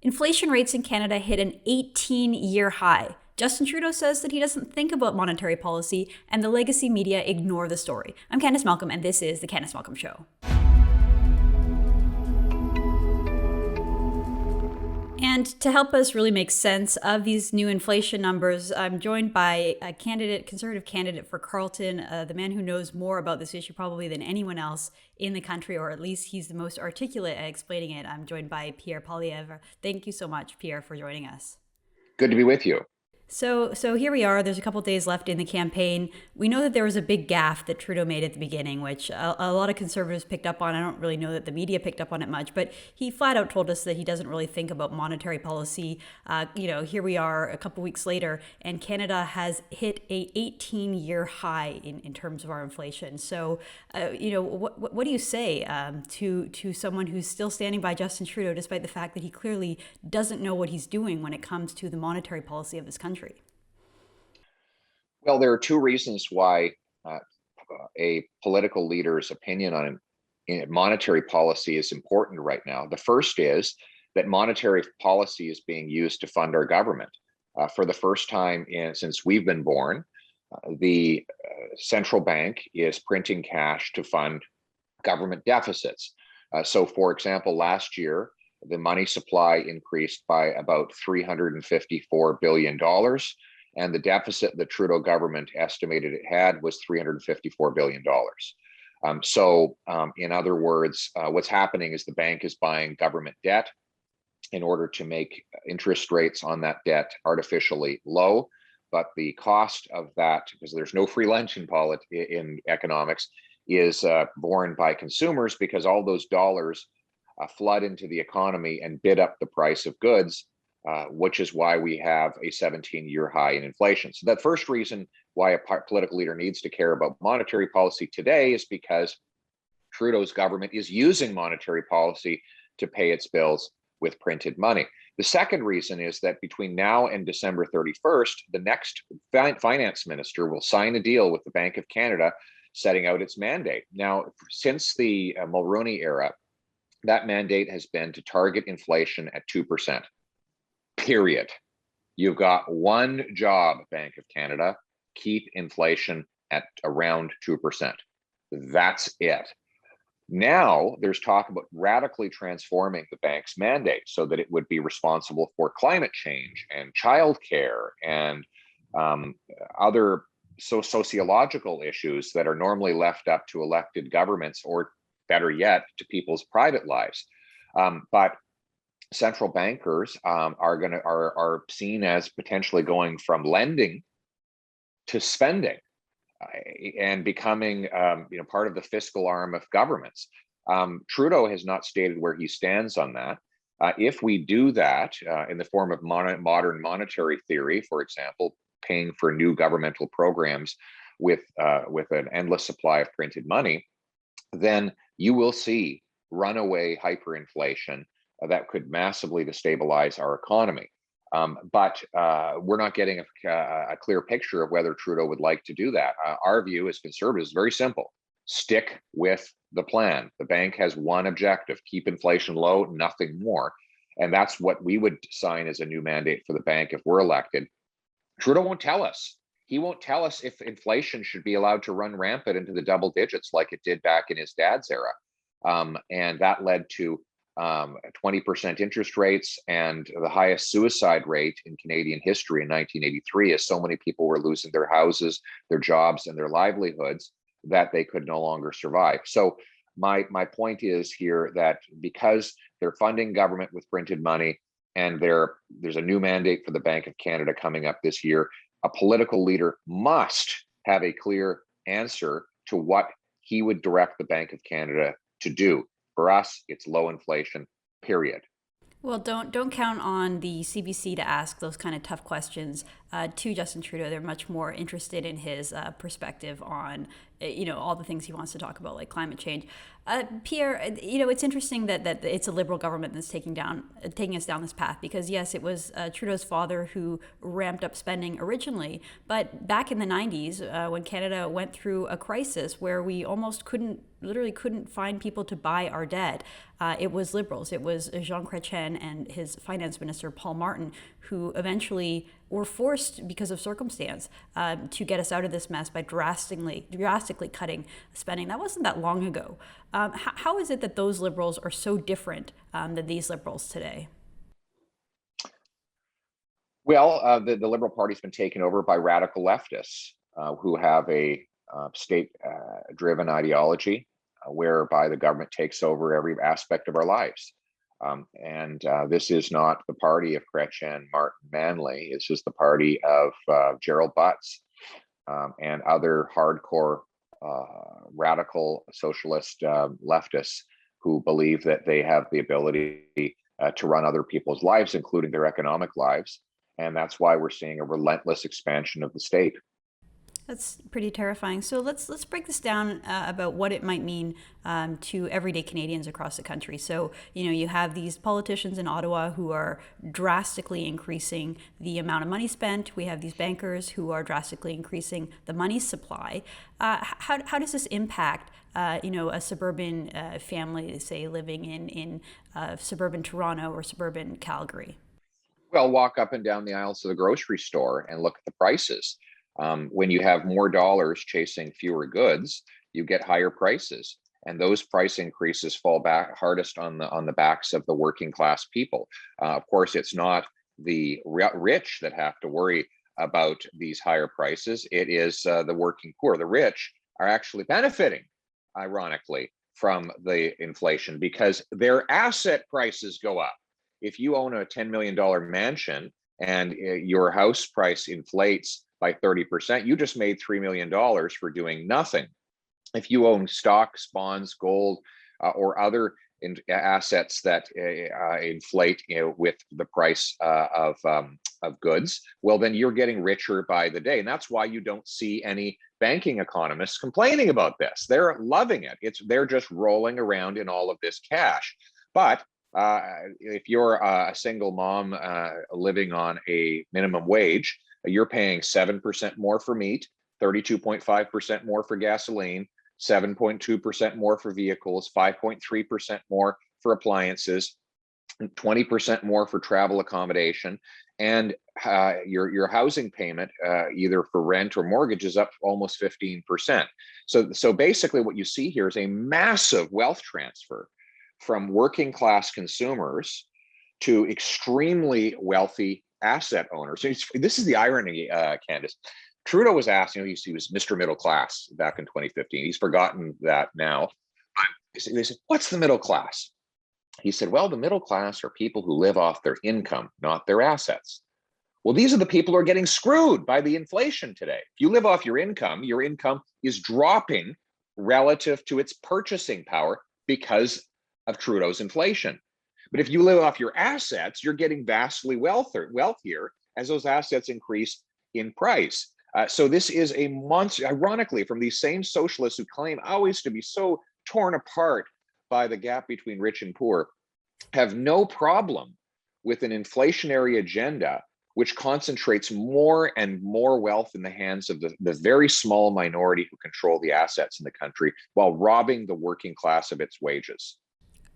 Inflation rates in Canada hit an 18-year high. Justin Trudeau says that he doesn't think about monetary policy, and the legacy media ignore the story. I'm Candice Malcolm, and this is The Candice Malcolm Show. And to help us really make sense of these new inflation numbers, I'm joined by a conservative candidate for Carleton, the man who knows more about this issue probably than anyone else in the country, or at least he's the most articulate at explaining it. I'm joined by Pierre Poilievre. Thank you so much, Pierre, for joining us. Good to be with you. So here we are. There's a couple days left in the campaign. We know that there was a big gaffe that Trudeau made at the beginning, which a lot of conservatives picked up on. I don't really know that the media picked up on it much, but he flat out told us that he doesn't really think about monetary policy. Here we are a couple weeks later, and Canada has hit a 18-year high in terms of our inflation. So, what do you say to someone who's still standing by Justin Trudeau, despite the fact that he clearly doesn't know what he's doing when it comes to the monetary policy of this country? Well, there are two reasons why a political leader's opinion on monetary policy is important right now. The first is that monetary policy is being used to fund our government. For the first time since we've been born, the central bank is printing cash to fund government deficits. So, for example, last year, the money supply increased by about $354 billion. And the deficit the Trudeau government estimated it had was $354 billion. In other words, what's happening is the bank is buying government debt in order to make interest rates on that debt artificially low. But the cost of that, because there's no free lunch in economics, is borne by consumers, because all those dollars flood into the economy and bid up the price of goods, which is why we have a 17-year high in inflation. So that first reason why a political leader needs to care about monetary policy today is because Trudeau's government is using monetary policy to pay its bills with printed money. The second reason is that between now and December 31st, the next finance minister will sign a deal with the Bank of Canada setting out its mandate. Now, since the Mulroney era, that mandate has been to target inflation at 2%, period. You've got one job, Bank of Canada: keep inflation at around 2%. That's it. Now there's talk about radically transforming the bank's mandate so that it would be responsible for climate change and childcare and other sociological issues that are normally left up to elected governments, or better yet, to people's private lives. But central bankers are seen as potentially going from lending to spending and becoming part of the fiscal arm of governments. Trudeau has not stated where he stands on that. If we do that in the form of modern monetary theory, for example, paying for new governmental programs with an endless supply of printed money, then you will see runaway hyperinflation that could massively destabilize our economy. But we're not getting a clear picture of whether Trudeau would like to do that. Our view as conservatives is very simple: stick with the plan. The bank has one objective: keep inflation low, nothing more. And that's what we would sign as a new mandate for the bank if we're elected. Trudeau won't tell us. He won't tell us if inflation should be allowed to run rampant into the double digits like it did back in his dad's era. And that led to 20% interest rates and the highest suicide rate in Canadian history in 1983, as so many people were losing their houses, their jobs, and their livelihoods that they could no longer survive. So my point is here that because they're funding government with printed money, and there's a new mandate for the Bank of Canada coming up this year, a political leader must have a clear answer to what he would direct the Bank of Canada to do. For us, it's low inflation, period. Well, don't count on the CBC to ask those kind of tough questions to Justin Trudeau. They're much more interested in his perspective on all the things he wants to talk about, like climate change. Pierre, it's interesting that it's a Liberal government that's taking us down this path, because yes, it was Trudeau's father who ramped up spending originally, but back in the 90s, when Canada went through a crisis where we almost literally couldn't find people to buy our debt, it was Liberals. It was Jean Chrétien and his finance minister, Paul Martin, who eventually were forced, because of circumstance, to get us out of this mess by drastically cutting spending. That wasn't that long ago. How is it that those Liberals are so different than these Liberals today? Well, the Liberal Party's been taken over by radical leftists who have a state-driven ideology whereby the government takes over every aspect of our lives. And this is not the party of Chrétien, Martin, Manley. This is the party of Gerald Butts and other hardcore radical socialist leftists who believe that they have the ability to run other people's lives, including their economic lives. And that's why we're seeing a relentless expansion of the state. That's pretty terrifying. So let's break this down about what it might mean to everyday Canadians across the country. So, you have these politicians in Ottawa who are drastically increasing the amount of money spent. We have these bankers who are drastically increasing the money supply. How does this impact a suburban family, say, living in suburban Toronto or suburban Calgary? Well, walk up and down the aisles of the grocery store and look at the prices. When you have more dollars chasing fewer goods, you get higher prices, and those price increases fall back hardest on the backs of the working class people. Of course, it's not the rich that have to worry about these higher prices. It is the working poor. The rich are actually benefiting, ironically, from the inflation because their asset prices go up. If you own a $10 million mansion and your house price inflates by 30%, you just made $3 million for doing nothing. If you own stocks, bonds, gold, or other assets that inflate with the price of goods, well, then you're getting richer by the day. And that's why you don't see any banking economists complaining about this. They're loving it. They're just rolling around in all of this cash. But if you're a single mom living on a minimum wage, you're paying 7% more for meat, 32.5% more for gasoline, 7.2% more for vehicles, 5.3% more for appliances, 20% more for travel accommodation, and your housing payment, either for rent or mortgage, is up almost 15%. So basically what you see here is a massive wealth transfer from working class consumers to extremely wealthy asset owners. So this is the irony, Candice. Trudeau was asked, he was Mr. Middle Class back in 2015. He's forgotten that now. They said, what's the middle class? He said, well, the middle class are people who live off their income, not their assets. Well, these are the people who are getting screwed by the inflation today. If you live off your income is dropping relative to its purchasing power because of Trudeau's inflation. But if you live off your assets, you're getting vastly wealthier as those assets increase in price. So this is a monster, ironically, from these same socialists who claim always to be so torn apart by the gap between rich and poor, have no problem with an inflationary agenda which concentrates more and more wealth in the hands of the very small minority who control the assets in the country while robbing the working class of its wages.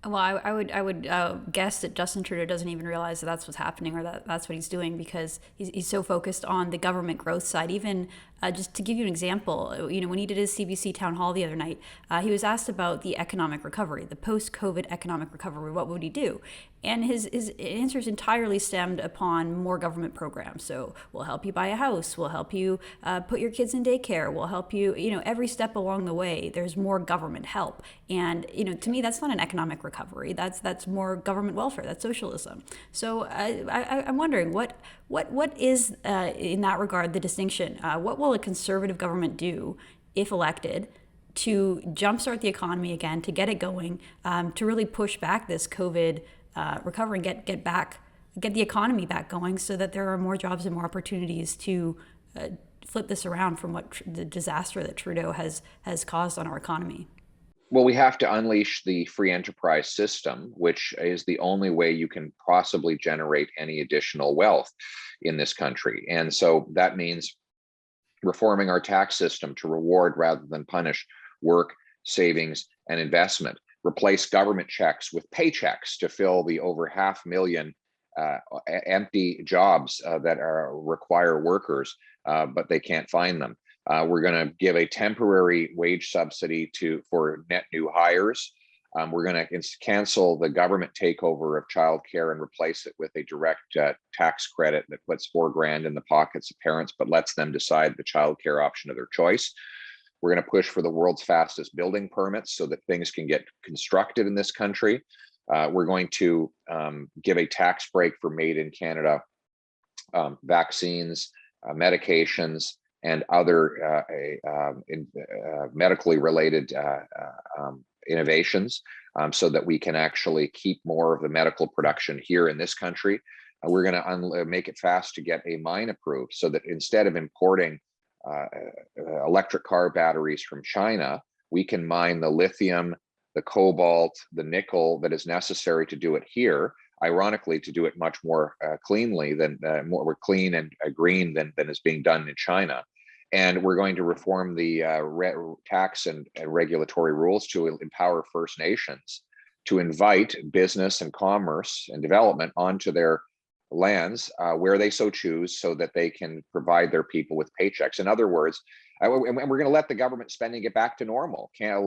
Well, I would guess that Justin Trudeau doesn't even realize that that's what's happening, or that's what he's doing, because he's so focused on the government growth side. Even just to give you an example, when he did his CBC town hall the other night, he was asked about the economic recovery, the post-COVID economic recovery. What would he do? And his answers entirely stemmed upon more government programs. So we'll help you buy a house, we'll help you put your kids in daycare, we'll help you, every step along the way, there's more government help. And, to me, that's not an economic recovery. That's more government welfare. That's socialism. So I'm wondering what is, in that regard, the distinction? What will a conservative government do, if elected, to jumpstart the economy again, to get it going, to really push back this COVID recovery and get back get the economy back going so that there are more jobs and more opportunities to flip this around from what the disaster that Trudeau has caused on our economy? Well, we have to unleash the free enterprise system, which is the only way you can possibly generate any additional wealth in this country. And so that means reforming our tax system to reward rather than punish work, savings, and investment. Replace government checks with paychecks to fill the over 500,000 empty jobs that require workers, but they can't find them. We're going to give a temporary wage subsidy for net new hires. We're going to cancel the government takeover of childcare and replace it with a direct tax credit that puts $4,000 in the pockets of parents, but lets them decide the childcare option of their choice. We're going to push for the world's fastest building permits so that things can get constructed in this country. We're going to give a tax break for made in Canada vaccines, medications, and other medically related innovations, so that we can actually keep more of the medical production here in this country. We're going to make it fast to get a mine approved so that instead of importing electric car batteries from China, we can mine the lithium, the cobalt, the nickel that is necessary to do it here. Ironically, to do it much more cleanly than more clean and green than is being done in China. And we're going to reform the tax and regulatory rules to empower First Nations to invite business and commerce and development onto their lands where they so choose, so that they can provide their people with paychecks. In other words, and we're going to let the government spending get back to normal. Can't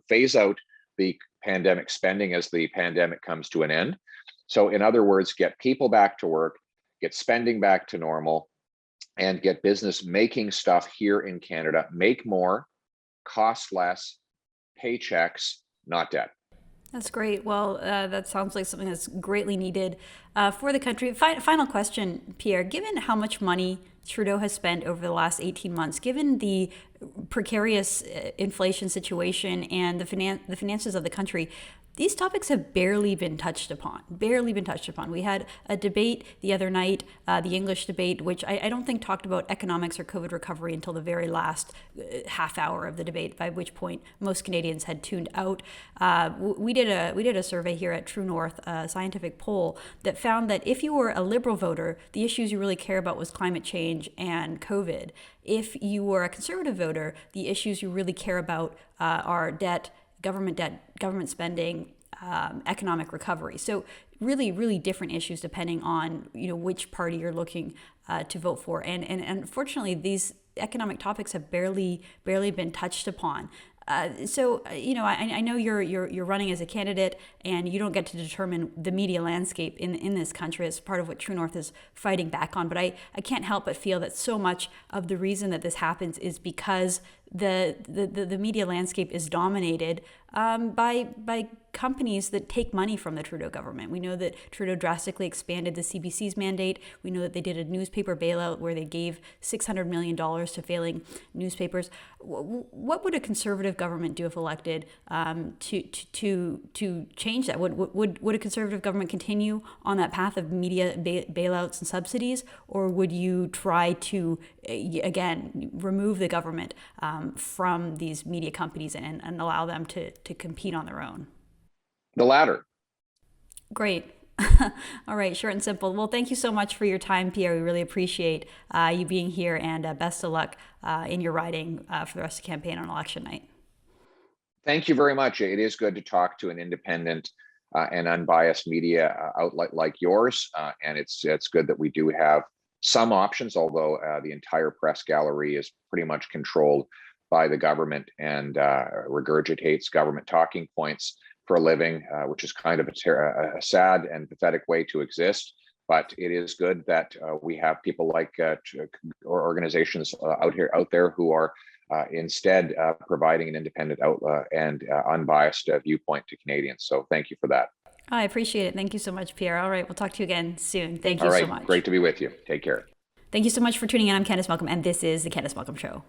phase out the pandemic spending as the pandemic comes to an end. So in other words, get people back to work, get spending back to normal, and get business making stuff here in Canada, make more, cost less, paychecks, not debt. That's great. Well, that sounds like something that's greatly needed for the country. Final question, Pierre. Given how much money Trudeau has spent over the last 18 months, given the precarious inflation situation and the finances of the country, these topics have barely been touched upon. We had a debate the other night, the English debate, which I don't think talked about economics or COVID recovery until the very last half hour of the debate, by which point most Canadians had tuned out. We did a survey here at True North, a scientific poll that found that if you were a Liberal voter, the issues you really care about was climate change and COVID. If you were a Conservative voter, the issues you really care about are debt, government spending, economic recovery. So really, really different issues depending on which party you're looking to vote for. And unfortunately, these economic topics have barely been touched upon. So I know you're running as a candidate, and you don't get to determine the media landscape in this country. It's part of what True North is fighting back on. But I can't help but feel that so much of the reason that this happens is because the media landscape is dominated by companies that take money from the Trudeau government. We know that Trudeau drastically expanded the CBC's mandate. We know that they did a newspaper bailout where they gave $600 million to failing newspapers. What would a Conservative government do if elected to change that? Would a Conservative government continue on that path of media bailouts and subsidies, or would you try to again remove the government from these media companies and allow them to compete on their own? The latter. Great. All right, short and simple. Well, thank you so much for your time, Pierre. We really appreciate you being here, and best of luck in your riding for the rest of the campaign on election night. Thank you very much. It is good to talk to an independent and unbiased media outlet like yours, and it's good that we do have some options, although the entire press gallery is pretty much controlled by the government and regurgitates government talking points for a living, which is kind of a sad and pathetic way to exist. But it is good that we have people like or organizations out there who are instead providing an independent and unbiased viewpoint to Canadians. So thank you for that. I appreciate it. Thank you so much, Pierre. All right, we'll talk to you again soon. Thank you so much. Great to be with you. Take care. Thank you so much for tuning in. I'm Candice Malcolm, and this is The Candice Malcolm Show.